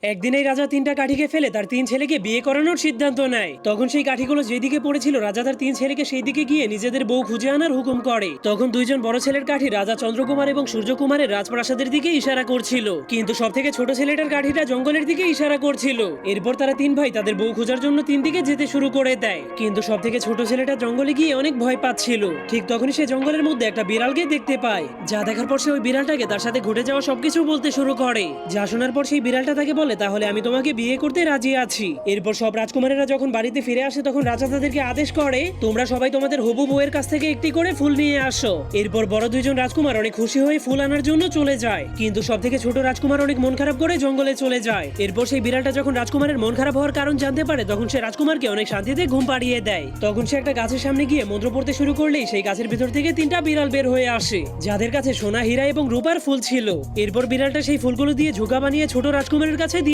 একদিন এই রাজা তিনটা কাঠিকে ফেলে তার তিন ছেলেকে বিয়ে করানোর সিদ্ধান্ত নেয়। তখন সেই কাঠিগুলো যেদিকে পড়েছিল রাজা তার তিন ছেলেকে সেই দিকে গিয়ে নিজেদের বউ খুঁজে আনার হুকুম করে। তখন দুইজন বড় ছেলের কাঠি রাজা চন্দ্রকুমার এবং সূর্যকুমারের রাজপ্রাসাদের দিকে ইশারা করছিল, কিন্তু সব থেকে ছোট ছেলেটার কাঠিটা জঙ্গলের দিকে ইশারা করছিল। এরপর তারা তিন ভাই তাদের বউ খোঁজার জন্য তিন দিকে যেতে শুরু করে দেয়, কিন্তু সব থেকে ছোট ছেলেটা জঙ্গলে গিয়ে অনেক ভয় পাচ্ছিল। ঠিক তখনই সে জঙ্গলের মধ্যে একটা বিড়ালকে দেখতে পায়, যা দেখার পর সে ওই বিড়ালটাকে তার সাথে ঘটে যাওয়া সবকিছু বলতে শুরু করে। যা শোনার পর সেই বিড়ালটা তাকে বলে, তাহলে আমি তোমাকে বিয়ে করতে রাজি আছি। এরপর সব রাজকুমারেরা যখন বাড়িতে ফিরে আসে তখন রাজা তাদেরকে আদেশ করে, তোমরা সবাই তোমাদের হবু বউয়ের কাছ থেকে একটি করে ফুল নিয়ে আসো। এরপর বড় দুইজন রাজকুমার অনেক খুশি হয়ে ফুল আনার জন্য চলে যায়, কিন্তু সব থেকে ছোট রাজকুমার অনেক মন খারাপ করে জঙ্গলে চলে যায়। এরপর সেই বিড়ালটা যখন রাজকুমারের মন খারাপ হওয়ার কারণ জানতে পারে তখন সে রাজকুমারকে অনেক শান্তিতে ঘুম পাড়িয়ে দেয়। তখন সে একটা গাছের সামনে গিয়ে মন্ত্র পড়তে শুরু করলেই সেই গাছের ভিতর থেকে তিনটা বিড়াল বের হয়ে আসে, যাদের কাছে সোনা, হীরা এবং রূপার ফুল ছিল। এরপর বিড়ালটা সেই ফুলগুলো দিয়ে ঝোঁকা বানিয়ে ছোট রাজকুমারের কাছে